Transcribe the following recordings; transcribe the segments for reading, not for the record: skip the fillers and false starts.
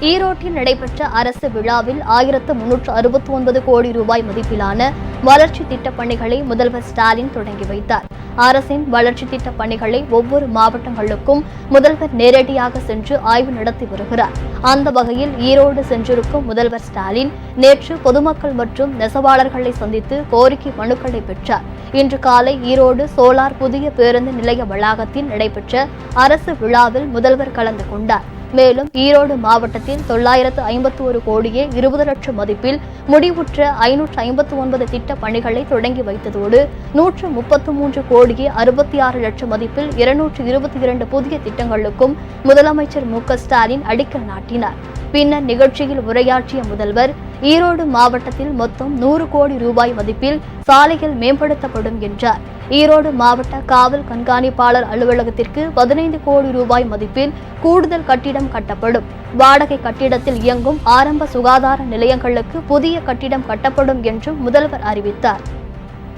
ஈரோட்டில் நடைபெற்ற அரசு விழாவில் 1369 கோடி ரூபாய் மதிப்பிலான வளர்ச்சி திட்டப் பணிகளை முதல்வர் ஸ்டாலின் தொடங்கி வைத்தார். அரசின் வளர்ச்சி திட்டப் பணிகளை ஒவ்வொரு மாவட்டங்களுக்கும் முதல்வர் நேரடியாக சென்று ஆய்வு நடத்தி வருகிறார். அந்த வகையில் ஈரோடு சென்றிருக்கும் முதல்வர் ஸ்டாலின் நேற்று பொதுமக்கள் மற்றும் நெசவாளர்களை சந்தித்து கோரிக்கை மனுக்களை பெற்றார். இன்று காலை ஈரோடு சோலார் புதிய பேருந்து நிலைய வளாகத்தில் நடைபெற்ற அரசு விழாவில் முதல்வர் கலந்து கொண்டார். மேலும் ஈரோடு மாவட்டத்தில் 951 கோடியே 20 லட்சம் மதிப்பில் முடிவுற்ற 559 திட்ட பணிகளை தொடங்கி வைத்ததோடு 133 கோடியே 66 லட்சம் மதிப்பில் 222 புதிய திட்டங்களுக்கும் முதலமைச்சர் மு.க.ஸ்டாலின் அடிக்கல் நாட்டினார். பின்னர் நிகழ்ச்சியில் உரையாற்றிய முதல்வர், ஈரோடு மாவட்டத்தில் மொத்தம் 100 கோடி ரூபாய் மதிப்பில் சாலைகள் மேம்படுத்தப்படும் என்றார். ஈரோடு மாவட்ட காவல் கண்காணிப்பாளர் அலுவலகத்திற்கு 15 கோடி ரூபாய் மதிப்பில் கூடுதல் கட்டிடம் கட்டப்படும். வாடகை கட்டிடத்தில் இயங்கும் ஆரம்ப சுகாதார நிலையங்களுக்கு புதிய கட்டிடம் கட்டப்படும் என்றும் முதல்வர் அறிவித்தார்.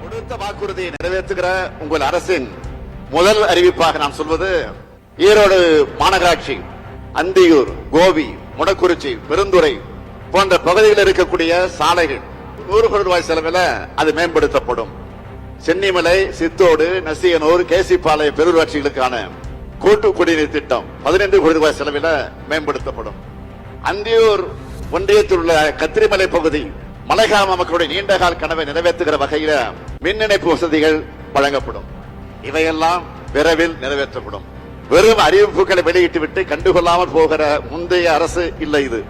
கொடுத்த வாக்குறுதியை நிறைவேற்றுகிற உங்கள் அரசின் முதல் அறிவிப்பாக நான் சொல்வது, ஈரோடு மாநகராட்சி அந்தியூர், கோபி, முடக்குறிச்சி, பெருந்துறை போன்ற பகுதிகளில் இருக்கக்கூடிய சாலைகள் 100 கோடி ரூபாய் செலவில் அது மேம்படுத்தப்படும். சென்னிமலை, சித்தோடு, நசியனூர், கேசிப்பாளைய பெருராட்சிகளுக்கான கூட்டு குடிநீர் திட்டம் 15 கோடி ரூபாய் செலவில் மேம்படுத்தப்படும். அந்தியூர் ஒன்றியத்தில் உள்ள கத்திரிமலை பகுதி மலைகாம மக்களுடைய நீண்டகால கனவை நிறைவேற்றுகிற வகையில் மின் இணைப்பு வசதிகள் வழங்கப்படும். இவையெல்லாம் விரைவில் நிறைவேற்றப்படும். வெறும் அறிவிப்புகளை வெளியிட்டுவிட்டு கண்டுகொள்ளாமல் போகிற முந்தைய அரசு இல்லை. இது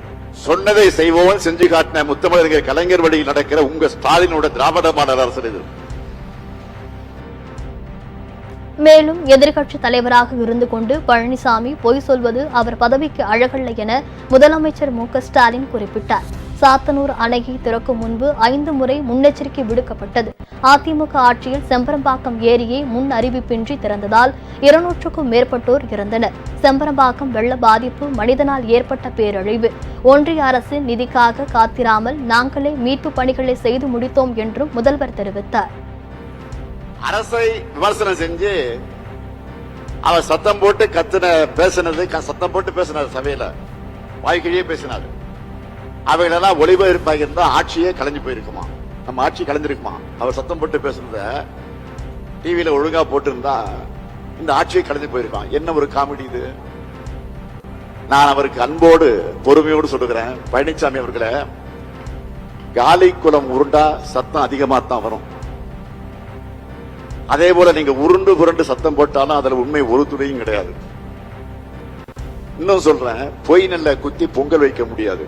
சொன்னதை செய்வோம் செஞ்சு காட்டின முத்தமிழர் கலைஞர் வழியில் நடக்கிற உங்க ஸ்டாலினோட திராவிட மாடல் அரசு இது. மேலும் எதிர்க்கட்சி தலைவராக இருந்து கொண்டு பழனிசாமி பொய் சொல்வது அவர் பதவிக்கு அழகல்ல என முதலமைச்சர் மு.க.ஸ்டாலின் குறிப்பிட்டார். சாத்தனூர் அணையை திறக்கும் முன்பு 5 முறை முன்னெச்சரிக்கை விடுக்கப்பட்டது. அதிமுக ஆட்சியில் செம்பரம்பாக்கம் ஏரியை முன் அறிவிப்பின்றி திறந்ததால் 200க்கும் மேற்பட்டோர் இறந்தனர். செம்பரம்பாக்கம் வெள்ள பாதிப்பு மனிதனால் ஏற்பட்ட பேரழிவு. ஒன்றிய அரசின் நிதிக்காக காத்திராமல் நாங்களே மீட்பு பணிகளை செய்து முடித்தோம் என்றும் முதல்வர் தெரிவித்தார். அரசை விமர்சனம் செஞ்சு அவர் சத்தம் போட்டு சத்தம் போட்டு பேசினார். சபையில வாய்க்கிழியே பேசினார். அவைகளெல்லாம் ஒளிபரப்பாக இருந்தா ஆட்சியே கலைஞ்சு போயிருக்குமா, நம்ம ஆட்சி கலைஞ்சிருக்குமா? அவர் சத்தம் போட்டு பேசுனத டிவியில ஒழுங்கா போட்டு இருந்தா இந்த ஆட்சியை கலைஞ்சு போயிருக்கான். என்ன ஒரு காமெடி இது! நான் அவருக்கு அன்போடு பொறுமையோடு சொல்லுகிறேன், பழனிசாமி அவர்களே, காலி குளம் உருண்டா சத்தம் அதிகமா தான் வரும். அதே போல நீங்க உருண்டு புரண்டு சத்தம் போட்டாலும் அதுல உண்மை ஒரு துளியும் கிடையாது. இன்னும் சொல்றேன், பொய் நெல்லை குத்தி பொங்கல் வைக்க முடியாது.